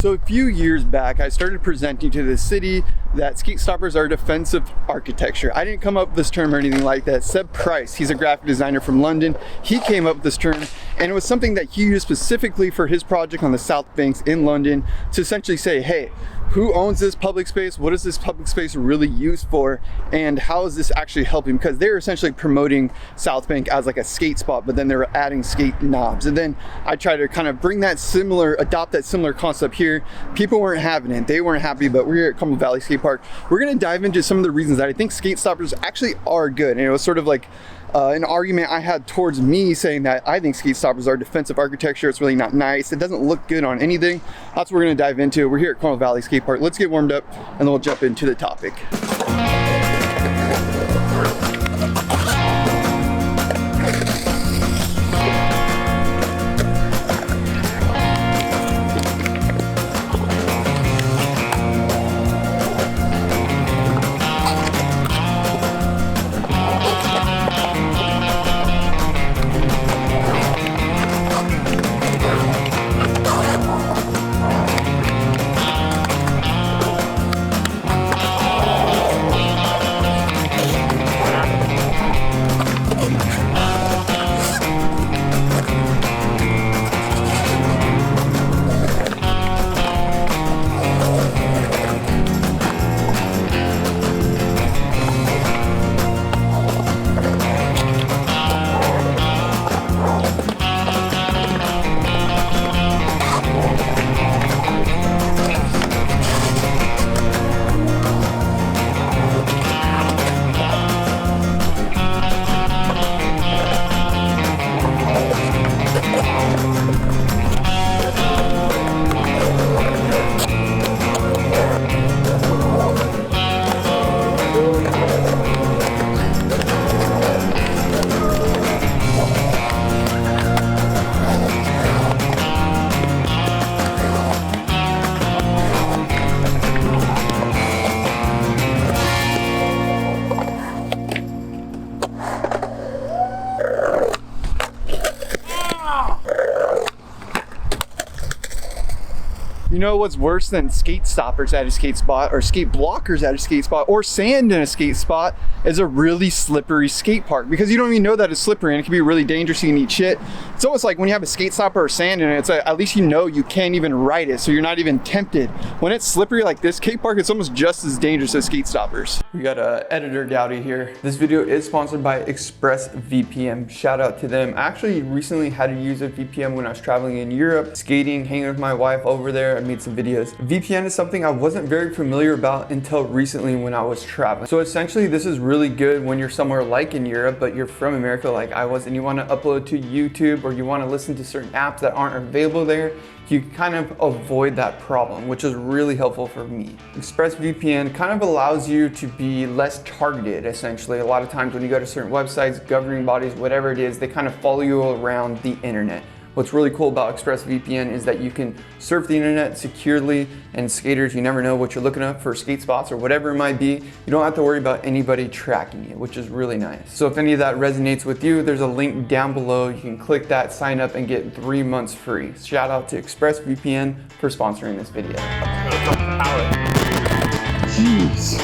So a few years back, I started presenting to the city that skate stoppers are defensive architecture. I didn't come up with this term or anything like that. Seb Price, he's a graphic designer from London. He came up with this term, and it was something that he used specifically for his project on the South Banks in London to essentially say, hey, who owns this public space? What is this public space really used for? And how is this actually helping? Because they're essentially promoting South Bank as like a skate spot, but then they were adding skate knobs. And then I tried to kind of bring that similar, adopt that similar concept here. People weren't having it. They weren't happy, but we're here at Carmel Valley Skate Park. We're gonna dive into some of the reasons that I think skate stoppers actually are good. And it was sort of like an argument I had towards me saying that I think skate stoppers are defensive architecture. It's really not nice. It doesn't look good on anything. That's what we're gonna dive into. We're here at Carmel Valley Skate Park. Let's get warmed up and then we'll jump into the topic. You know what's worse than skate stoppers at a skate spot or skate blockers at a skate spot or sand in a skate spot is a really slippery skate park, because you don't even know that it's slippery and it can be really dangerous. You can eat shit. It's almost like when you have a skate stopper or sand in it, it's like, at least you know you can't even ride it, so you're not even tempted. When it's slippery like this skate park, it's almost just as dangerous as skate stoppers. We got editor Dowdy here. This video is sponsored by ExpressVPN. Shout out to them. I actually recently had to use a VPN when I was traveling in Europe, skating, hanging with my wife over there. I made some videos. VPN is something I wasn't very familiar about until recently when I was traveling. So essentially this is really good when you're somewhere like in Europe, but you're from America like I was, and you want to upload to YouTube or you want to listen to certain apps that aren't available there. You kind of avoid that problem, which is really helpful for me. ExpressVPN kind of allows you to be less targeted, essentially. A lot of times when you go to certain websites, governing bodies, whatever it is, they kind of follow you around the internet. What's really cool about ExpressVPN is that you can surf the internet securely, and skaters, you never know what you're looking up for skate spots or whatever it might be. You don't have to worry about anybody tracking you, which is really nice. So if any of that resonates with you, there's a link down below. You can click that, sign up, and get 3 months free. Shout out to ExpressVPN for sponsoring this video. Jeez.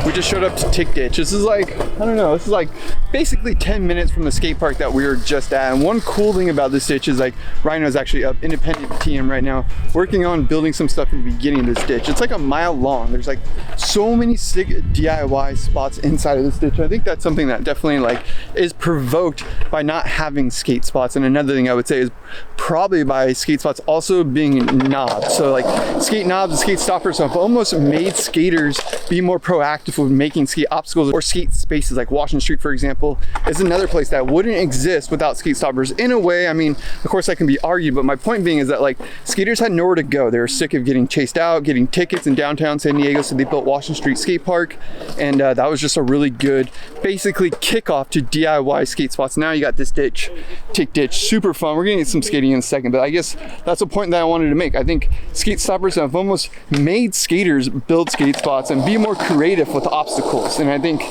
We just showed up to Tick Ditch. This is like, I don't know, this is like basically 10 minutes from the skate park that we were just at. And one cool thing about this ditch is like Rhino's actually up, independent TM right now, working on building some stuff in the beginning of this ditch. It's like a mile long. There's like so many sick DIY spots inside of this ditch. I think that's something that definitely like is provoked by not having skate spots. And another thing I would say is probably by skate spots also being knobs. So like skate knobs and skate stoppers have almost made skaters be more proactive with making skate obstacles or skate spaces like Washington Street, for example. example, is another place that wouldn't exist without skate stoppers. In a way, I mean, of course that can be argued, but my point being is that like skaters had nowhere to go. They were sick of getting chased out, getting tickets in downtown San Diego, so they built Washington Street Skate Park, and that was just a really good, basically kickoff to DIY skate spots. Now you got this ditch, tick ditch, super fun. We're gonna get some skating in a second, but I guess that's a point that I wanted to make. I think skate stoppers have almost made skaters build skate spots and be more creative with obstacles, and I think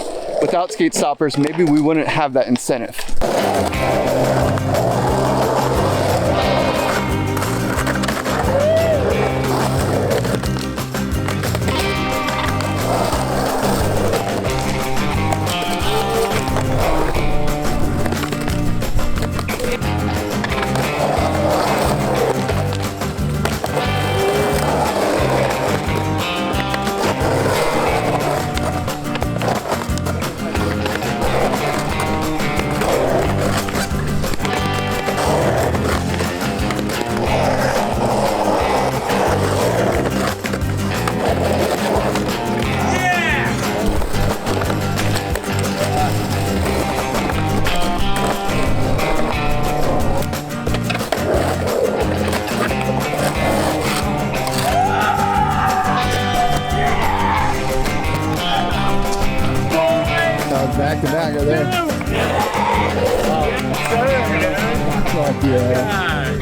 without skate stoppers, maybe we wouldn't have that incentive. Back to back right there. Fuck yeah.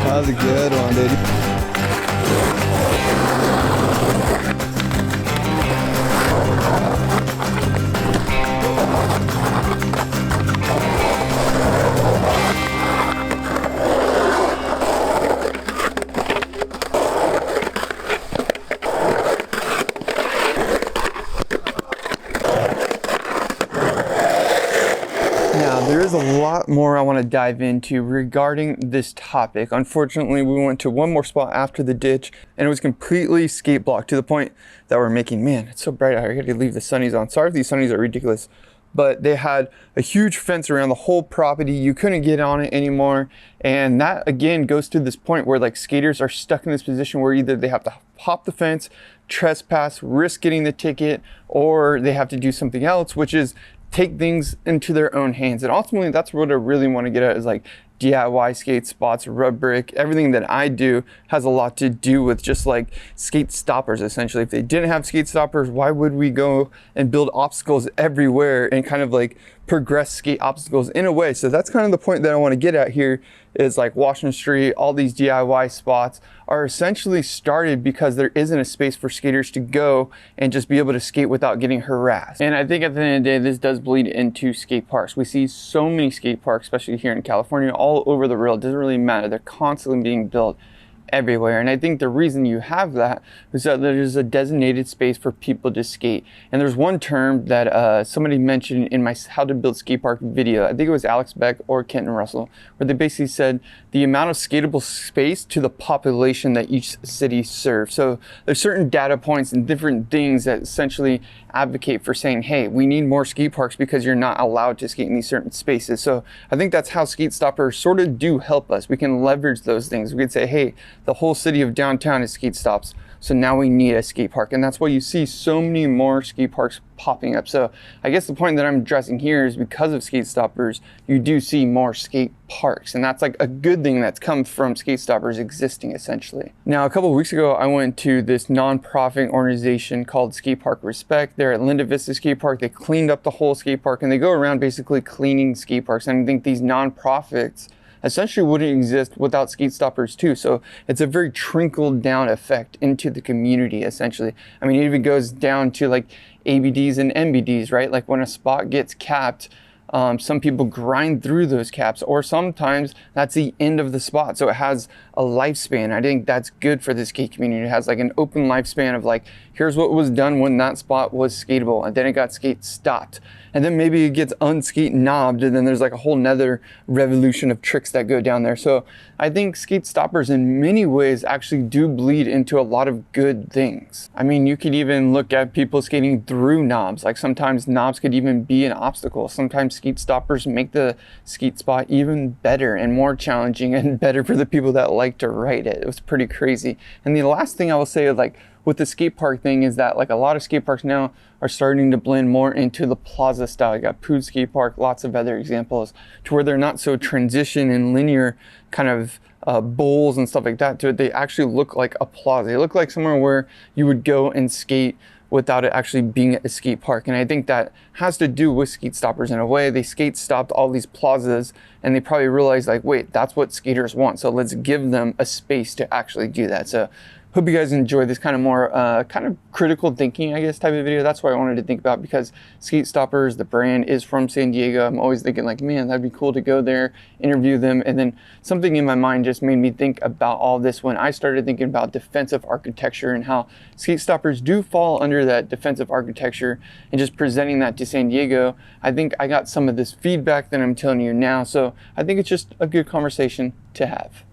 That was a good one, dude. There is a lot more I want to dive into regarding this topic. Unfortunately, we went to one more spot after the ditch and it was completely skate blocked to the point that we're making, man, it's so bright out here. I got to leave the sunnies on. Sorry if these sunnies are ridiculous, but they had a huge fence around the whole property. You couldn't get on it anymore. And that again goes to this point where like skaters are stuck in this position where either they have to hop the fence, trespass, risk getting the ticket, or they have to do something else, which is take things into their own hands. And ultimately that's what I really want to get at, is like DIY skate spots, rub brick, everything that I do has a lot to do with just like skate stoppers. Essentially, if they didn't have skate stoppers, why would we go and build obstacles everywhere and kind of like progress skate obstacles in a way? So that's kind of the point that I want to get at here, is like Washington Street, all these DIY spots are essentially started because there isn't a space for skaters to go and just be able to skate without getting harassed. And I think at the end of the day, this does bleed into skate parks. We see so many skate parks, especially here in California, all over the world. It doesn't really matter. They're constantly being built everywhere. And I think the reason you have that is that there's a designated space for people to skate. And there's one term that somebody mentioned in my How to Build Skate Park video. I think it was Alex Beck or Kenton Russell, where they basically said the amount of skatable space to the population that each city serves. So there's certain data points and different things that essentially advocate for saying, hey, we need more skate parks because you're not allowed to skate in these certain spaces. So I think that's how skate stoppers sort of do help us. We can leverage those things. We could say, hey, the whole city of downtown is skate stops, so now we need a skate park. And that's why you see so many more skate parks popping up. So I guess the point that I'm addressing here is because of skate stoppers, you do see more skate parks. And that's like a good thing that's come from skate stoppers existing essentially. Now, a couple of weeks ago, I went to this nonprofit organization called Skate Park Respect. They're at Linda Vista Skate Park. They cleaned up the whole skate park and they go around basically cleaning skate parks. And I think these nonprofits essentially wouldn't exist without skate stoppers too. So it's a very trickle down effect into the community essentially. I mean, it even goes down to like ABDs and MBDs, right? Like when a spot gets capped, some people grind through those caps, or sometimes that's the end of the spot. So it has a lifespan. I think that's good for the skate community. It has like an open lifespan of like, here's what was done when that spot was skatable, and then it got skate stopped. And then maybe it gets unskate knobbed, and then there's like a whole nother revolution of tricks that go down there. So I think skate stoppers in many ways actually do bleed into a lot of good things. I mean, you could even look at people skating through knobs. Like sometimes knobs could even be an obstacle. Sometimes skate stoppers make the skate spot even better and more challenging and better for the people that like like to ride it. It was pretty crazy. And the last thing I will say, like with the skate park thing, is that like a lot of skate parks now are starting to blend more into the plaza style. You got Pood Skate Park, lots of other examples, to where they're not so transition and linear kind of bowls and stuff like that to it. They actually look like a plaza. They look like somewhere where you would go and skate without it actually being a skate park. And I think that has to do with Skate Stoppers in a way. They skate stopped all these plazas and they probably realized like, wait, that's what skaters want. So let's give them a space to actually do that. So hope you guys enjoy this kind of more kind of critical thinking, I guess, type of video. That's what I wanted to think about, because Skate Stoppers, the brand, is from San Diego. I'm always thinking like, man, that'd be cool to go there, interview them. And then something in my mind just made me think about all this when I started thinking about defensive architecture and how Skate Stoppers do fall under that defensive architecture, and just presenting that to San Diego. I think I got some of this feedback that I'm telling you now. So I think it's just a good conversation to have.